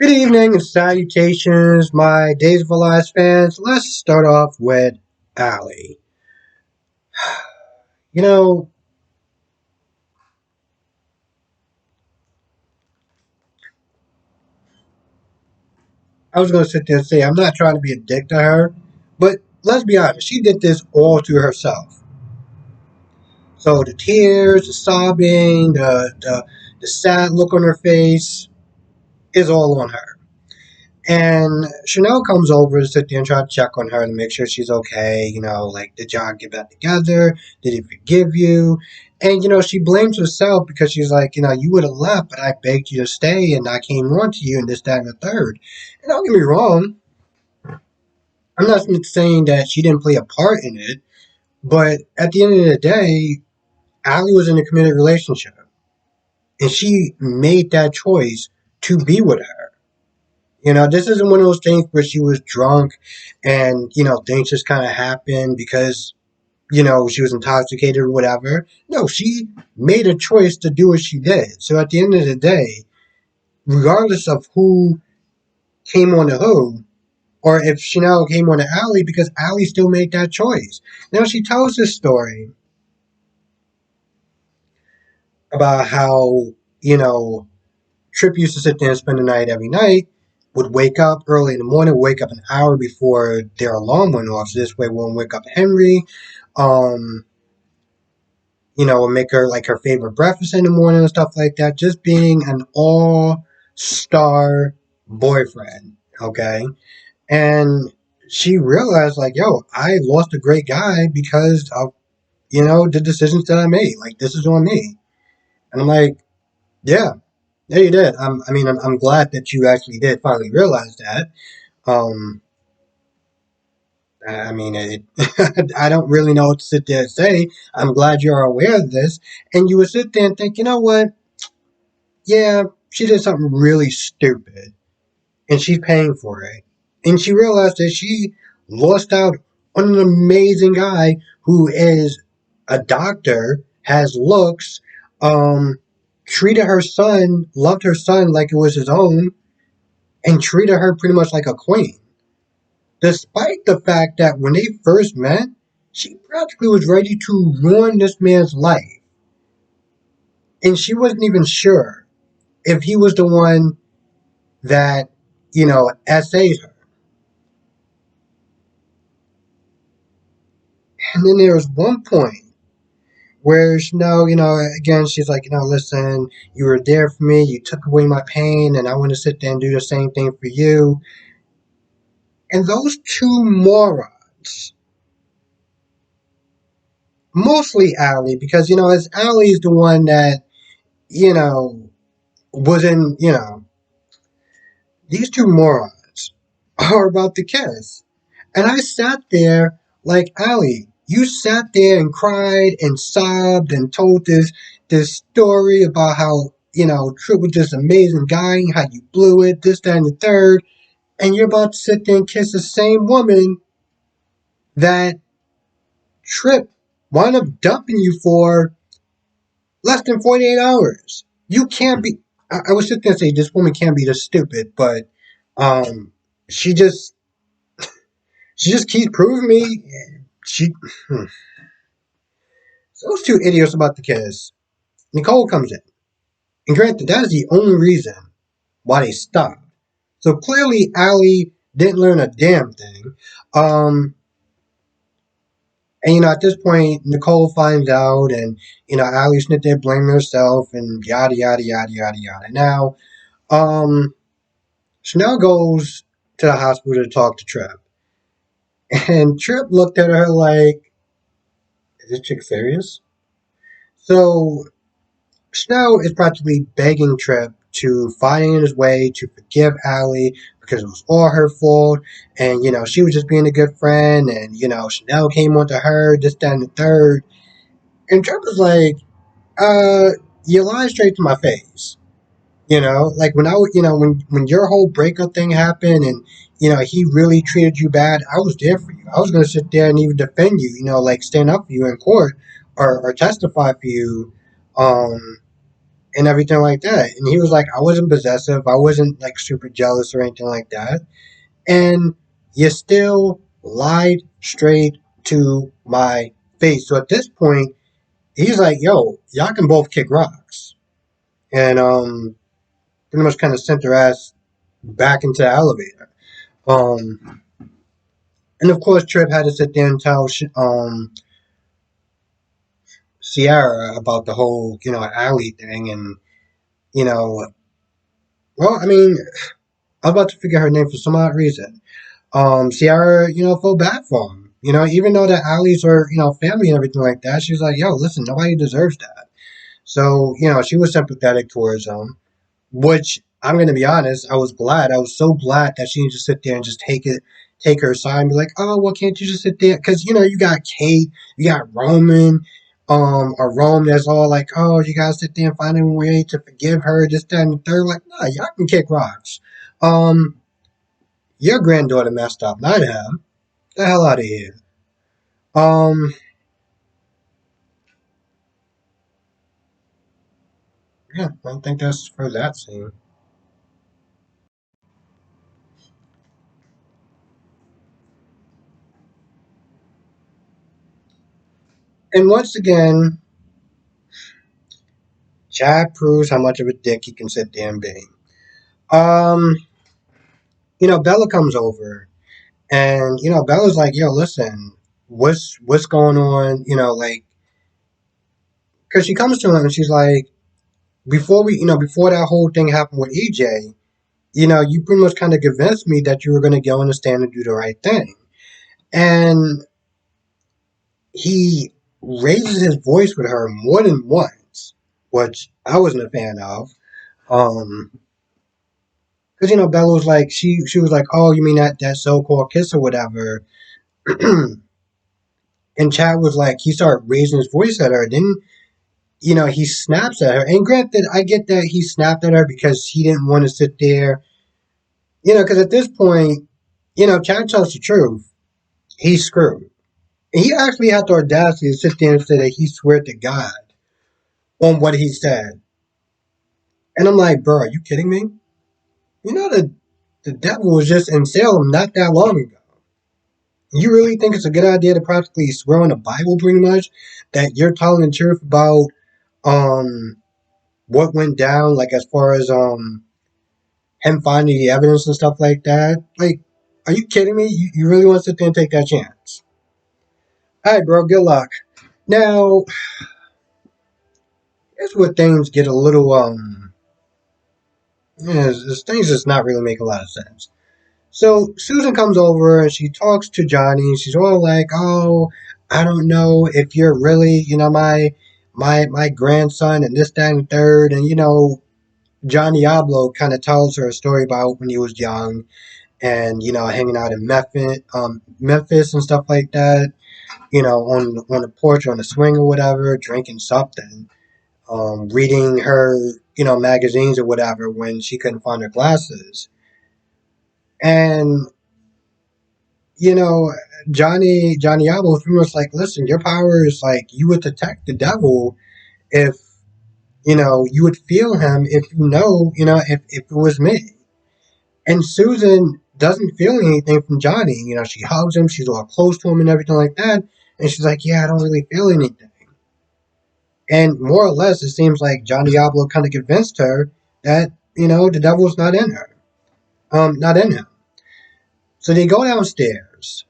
Good evening and salutations, my Days of Our Lives fans. Let's start off with Allie. You know, I was going to sit there and say I'm not trying to be a dick to her, but let's be honest, she did this all to herself. So the tears, the sobbing, the sad look on her face is all on her. And Chanel comes over to sit there and try to check on her to make sure she's okay. Like, did y'all get back together? Did he forgive you? And, she blames herself because she's like, you would have left, but I begged you to stay and I came on to you and this, that, and the third. And don't get me wrong, I'm not saying that she didn't play a part in it, but at the end of the day, Allie was in a committed relationship and she made that choice to be with her. This isn't one of those things where she was drunk and, things just kind of happened because, she was intoxicated or whatever. No, she made a choice to do what she did. So at the end of the day, regardless of who came on to who, or if Chanel came on to Allie, because Allie still made that choice. Now she tells this story about how, you know, Trip used to sit there and spend the night every night, would wake up early in the morning, wake up an hour before their alarm went off. So this way, won't wake up Henry. Um, and make her like her favorite breakfast in the morning and stuff like that. Just being an all star boyfriend. Okay. And she realized, like, yo, I lost a great guy because of, the decisions that I made. Like, this is on me. And I'm like, yeah, yeah, you did. I'm glad that you actually did finally realize that. Um, it, I don't really know what to sit there and say. I'm glad you're aware of this. And you would sit there and think, you know what? Yeah, she did something really stupid. And she's paying for it. And she realized that she lost out on an amazing guy who is a doctor, has looks, um, treated her son, loved her son like it was his own, and treated her pretty much like a queen. Despite the fact that when they first met, she practically was ready to ruin this man's life. And she wasn't even sure if he was the one that, essayed her. And then there was one point where Chanel, again, she's like, listen, you were there for me, you took away my pain, and I want to sit there and do the same thing for you. And those two morons, mostly Allie, because, as Allie's the one that, you know, was in, these two morons are about to kiss. And I sat there like, Allie, you sat there and cried and sobbed and told this story about how, Trip was this amazing guy, how you blew it, this, that, and the third, and you're about to sit there and kiss the same woman that Trip wound up dumping you for less than 48 hours. You can't be. I was just gonna say this woman can't be this stupid, but um, she just she just keeps proving me she. Hmm. So those two idiots about the kiss. Nicole comes in, and granted, that is the only reason why they stopped. So clearly, Allie didn't learn a damn thing. Um, and at this point, Nicole finds out, and Allie's sitting there blaming herself, and yada yada yada yada yada. Now, Chanel goes to the hospital to talk to Trip, and Trip looked at her like, "Is this chick serious?" So Snow is practically begging Trip to find his way to forgive Allie because it was all her fault, and she was just being a good friend, and Chanel came onto her, this, that, and the third, and Trip was like, you lied straight to my face." Like when when your whole breakup thing happened and he really treated you bad, I was there for you. I was gonna sit there and even defend you, like stand up for you in court or testify for you, um, and everything like that. And he was like, I wasn't possessive. I wasn't like super jealous or anything like that. And you still lied straight to my face. So at this point, he's like, yo, y'all can both kick rocks. And pretty much kind of sent their ass back into the elevator. Um, and of course, Trip had to sit there and tell Sierra about the whole, alley thing. And, you know, well, I mean, I was about to forget her name for some odd reason. Sierra, felt bad for him. Even though the Alleys are, family and everything like that, she was like, yo, listen, nobody deserves that. So, she was sympathetic towards him, which I'm going to be honest, I was glad. I was so glad that she didn't just sit there and just take her side and be like, oh, well, can't you just sit there? Because, you got Kate, you got Roman, or Rome that's all like, oh, you got to sit there and find a way to forgive her, this, that, and the third. Like, nah, y'all can kick rocks. Um, your granddaughter messed up, not him. The hell out of here. Um, yeah, I think that's for that scene. And once again, Chad proves how much of a dick he can sit there and be. Um, Bella comes over, and Bella's like, "Yo, listen, what's going on?" Like, because she comes to him and she's like, before that whole thing happened with EJ, you pretty much kind of convinced me that you were going to go on the stand and do the right thing, and he raises his voice with her more than once, which I wasn't a fan of. Because Bella was like, she was like, oh, you mean that so called kiss or whatever, and Chad was like, he started raising his voice at her. Then he snaps at her, and granted, I get that he snapped at her because he didn't want to sit there, because at this point, Chad tells the truth, he's screwed. And he actually had the audacity to sit there and say that he swear to God on what he said. And I'm like, bro, are you kidding me? The devil was just in Salem not that long ago. You really think it's a good idea to practically swear on the Bible pretty much that you're telling the truth about um what went down, like as far as him finding the evidence and stuff like that? Like, are you kidding me? You really want to sit there and take that chance? Alright, bro, good luck. Now, here's where things get a little things just not really make a lot of sense. So Susan comes over and she talks to Johnny. She's all like, "Oh, I don't know if you're really, my grandson and this, that, and third." And John Diablo kind of tells her a story about when he was young and hanging out in Memphis and stuff like that. On the porch, on the swing or whatever, drinking something, reading her, magazines or whatever when she couldn't find her glasses. And you know, Johnny Apple was pretty much like, listen, your power is like you would detect the devil if you would feel him if if it was me. And Susan doesn't feel anything from Johnny. She hugs him, she's all close to him and everything like that. And she's like, yeah, I don't really feel anything. And more or less, it seems like John Diablo kind of convinced her that the devil's not in her, not in him. So they go downstairs,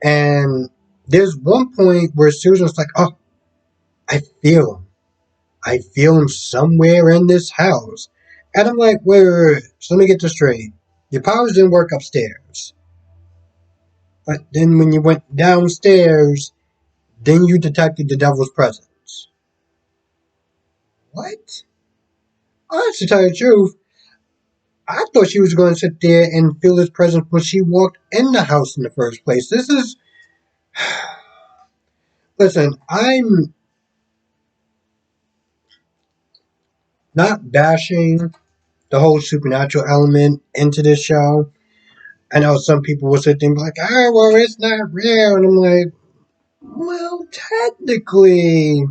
and there's one point where Susan's like, "Oh, I feel him. I feel him somewhere in this house." And I'm like, wait. So let me get this straight. Your powers didn't work upstairs. But then when you went downstairs, then you detected the devil's presence. What? Honestly, to tell you the truth, I thought she was going to sit there and feel his presence when she walked in the house in the first place. This is. Listen, I'm not bashing the whole supernatural element into this show. I know some people will sit there and be like, oh, well, it's not real. And I'm like, well, technically,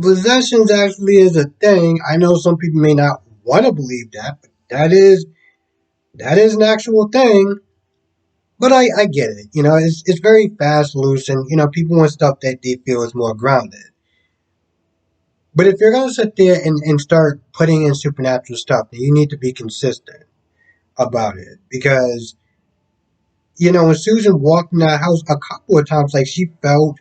possessions actually is a thing. I know some people may not want to believe that, but that is an actual thing. But I get it. It's very fast, loose, and people want stuff that they feel is more grounded. But if you're gonna sit there and start putting in supernatural stuff, then you need to be consistent about it. Because, when Susan walked in that house a couple of times, like she felt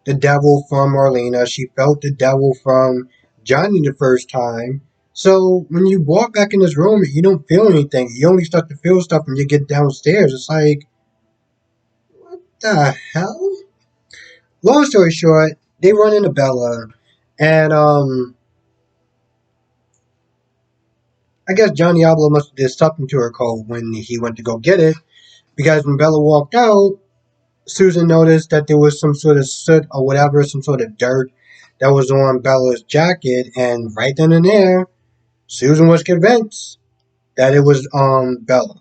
the devil from Marlena, she felt the devil from Johnny the first time. So when you walk back in this room, you don't feel anything. You only start to feel stuff when you get downstairs. It's like, what the hell? Long story short, they run into Bella, and I guess John Diablo must have did something to her coat when he went to go get it, because when Bella walked out, Susan noticed that there was some sort of soot or whatever, some sort of dirt that was on Bella's jacket, and right then and there, Susan was convinced that it was Bella.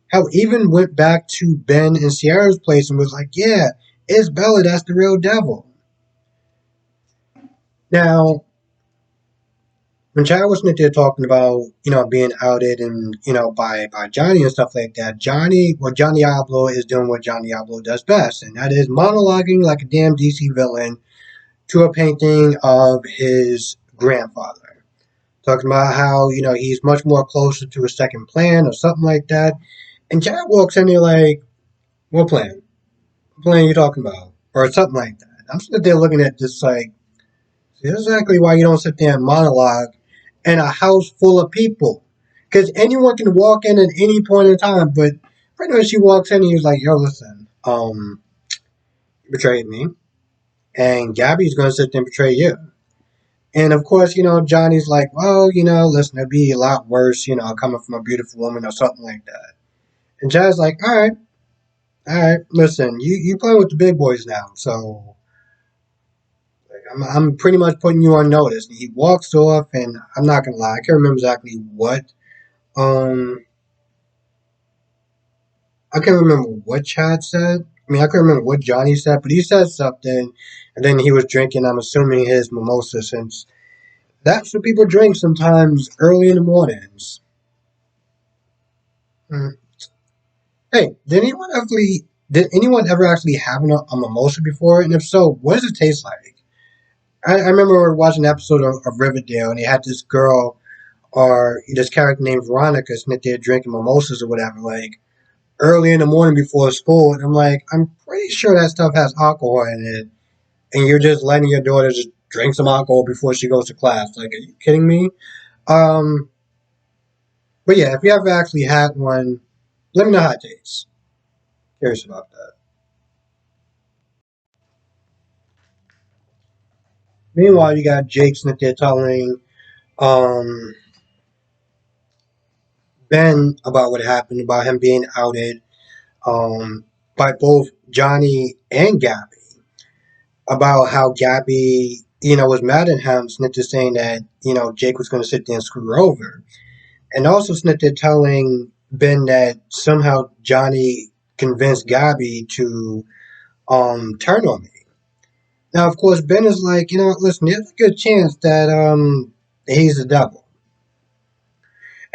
Hell, even went back to Ben and Sierra's place and was like, "Yeah, it's Bella. That's the real devil." Now, when Chad was there talking about being outed and by Johnny and stuff like that, Johnny Diablo is doing what Johnny Diablo does best, and that is monologuing like a damn DC villain to a painting of his grandfather, talking about how he's much more closer to a second plan or something like that. And Chad walks in here like, "What plan? What plan are you talking about?" Or something like that. I'm sitting there looking at this like, see, that's exactly why you don't sit there and monologue in a house full of people. Because anyone can walk in at any point in time, but pretty much she walks in and he's like, "Yo, listen, you betrayed me, and Gabby's going to sit there and betray you." And of course, Johnny's like, "Well, listen, it'd be a lot worse, coming from a beautiful woman or something like that." And Jazz like, all right, listen, you playing with the big boys now, so like, I'm pretty much putting you on notice. And he walks off, and I'm not gonna lie, I can't remember exactly what um I can't remember what Chad said. I mean, I can't remember what Johnny said, but he said something, and then he was drinking. I'm assuming his mimosa, since that's what people drink sometimes early in the mornings. Hmm. Hey, did anyone ever actually have a mimosa before? And if so, what does it taste like? I remember watching an episode of Riverdale, and they had this girl or this character named Veronica sitting there drinking mimosas or whatever, like early in the morning before school. And I'm like, I'm pretty sure that stuff has alcohol in it, and you're just letting your daughter just drink some alcohol before she goes to class. Like, are you kidding me? Um, but yeah, if you ever actually had one, let me know how it tastes. Curious about that. Meanwhile, you got Jake sitting there telling um, Ben about what happened, about him being outed by both Johnny and Gabby, about how Gabby, was mad at him, Snitcher saying that, Jake was going to sit there and screw her over. And also Snitcher telling Ben that somehow Johnny convinced Gabby to turn on me. Now, of course, Ben is like, listen, there's a good chance that he's the devil.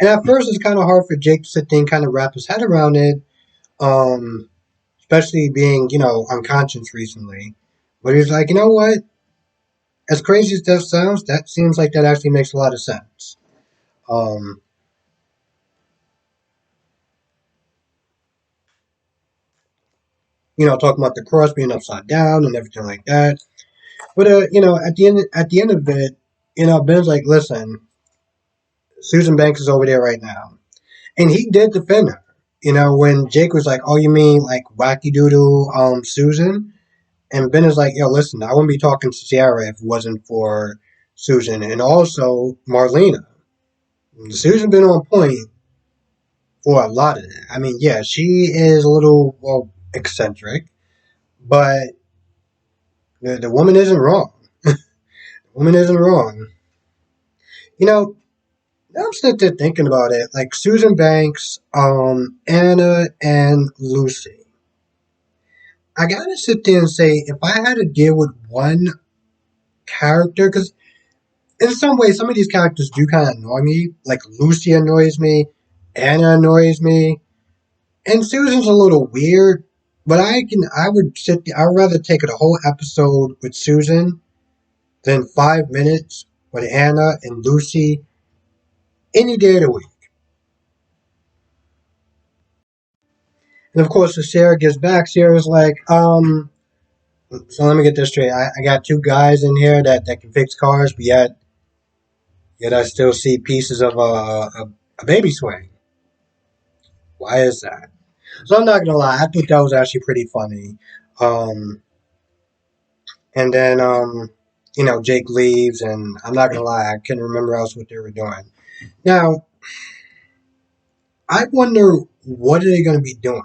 And at first, it's kind of hard for Jake to sit there and kind of wrap his head around it, um, especially being, unconscious recently. But he's like, you know what? As crazy as that sounds, that seems like that actually makes a lot of sense. Um, talking about the cross being upside down and everything like that. But at the end of it, Ben's like, listen, Susan Banks is over there right now, and he did defend her. When Jake was like, "Oh, you mean like wacky doodle, Susan?" And Ben is like, "Yo, listen, I wouldn't be talking to Sierra if it wasn't for Susan, and also Marlena. Susan been on point for a lot of that. I mean, yeah, she is a little eccentric, but the woman isn't wrong. The woman isn't wrong. You know, I'm sitting there thinking about it. Like Susan Banks, Anna, and Lucy. I gotta sit there and say, if I had to deal with one character, because in some ways, some of these characters do kind of annoy me. Like Lucy annoys me, Anna annoys me, and Susan's a little weird. But I would rather take a whole episode with Susan than 5 minutes with Anna and Lucy any day of the week. And of course, when Sarah gets back, Sarah's like, so let me get this straight. I got two guys in here that can fix cars, but yet I still see pieces of a baby swing. Why is that? So I'm not gonna lie, I thought that was actually pretty funny. Um, and then Jake leaves, and I'm not gonna lie, I couldn't remember else what they were doing. Now, I wonder what are they gonna be doing?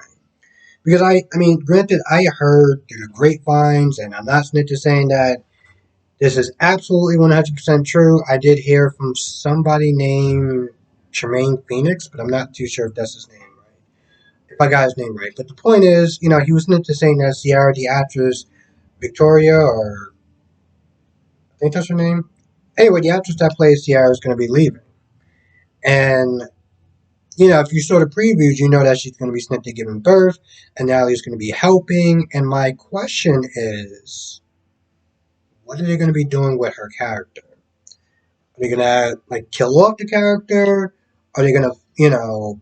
Because I mean, granted, I heard through the grapevines, and I'm not snitching saying that this is absolutely 100% true. I did hear from somebody named Tremaine Phoenix, but I'm not too sure if that's his name right. If I got his name right. But the point is, he was into saying that Ciara, the actress, Victoria, or I think that's her name. Anyway, the actress that plays Ciara is going to be leaving. And, if you saw the previews, you know that she's going to be Snitty giving birth, and Natalie's going to be helping. And my question is, what are they going to be doing with her character? Are they gonna kill off the character? Are they gonna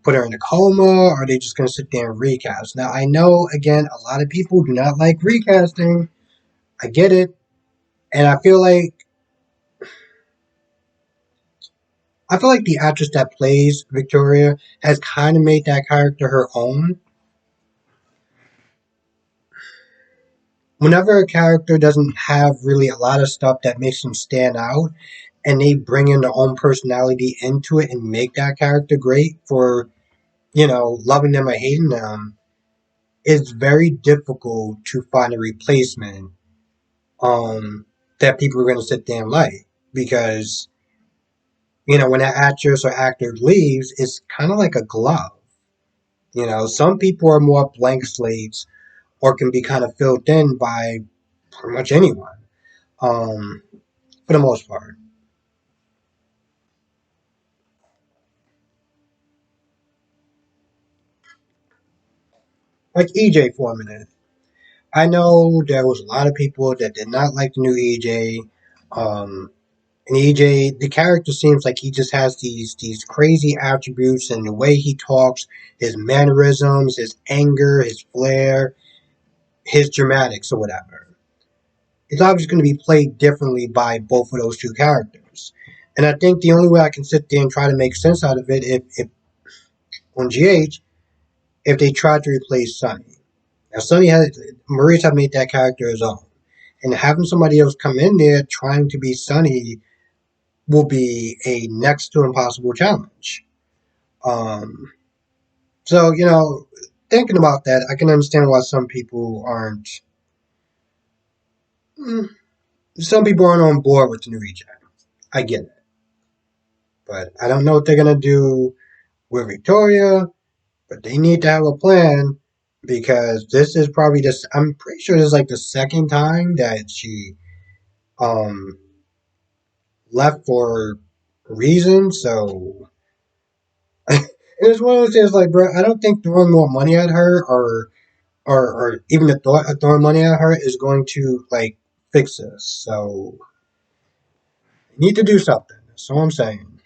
put her in a coma? Or are they just gonna sit there and recast? Now I know again a lot of people do not like recasting. I get it, and I feel like the actress that plays Victoria has kind of made that character her own. Whenever a character doesn't have really a lot of stuff that makes them stand out, and they bring in their own personality into it and make that character great for loving them or hating them, it's very difficult to find a replacement that people are going to sit there and like. Because, when that actress or actor leaves, it's kind of like a glove. Some people are more blank slates or can be kind of filled in by pretty much anyone, for the most part. Like EJ for a minute. I know there was a lot of people that did not like the new EJ. Um, And EJ, the character seems like he just has these crazy attributes and the way he talks, his mannerisms, his anger, his flair, his dramatics or whatever. It's obviously going to be played differently by both of those two characters. And I think the only way I can sit there and try to make sense out of it if on GH, if they try to replace Sonny. Now Maurice have made that character his own. And having somebody else come in there trying to be Sonny will be a next to impossible challenge. Um, so, thinking about that, I can understand why some people aren't. mm, Some people aren't on board with the new reject. I get it, but I don't know what they're gonna do with Victoria. But they need to have a plan because this is probably just. I'm pretty sure this is like the second time that she um left for reasons. So it's one of those things like, bro, I don't think throwing more money at her or even the thought of throwing money at her is going to fix this. So you need to do something. That's all I'm saying.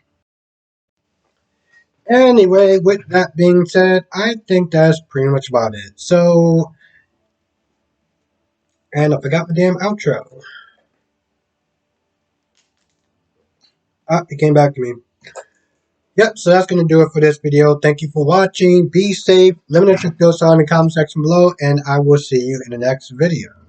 Anyway, with that being said, I think that's pretty much about it. So, and I forgot my damn outro. It came back to me. Yep, so that's going to do it for this video. Thank you for watching. Be safe. Let me know what you feel in the comment section below, and I will see you in the next video.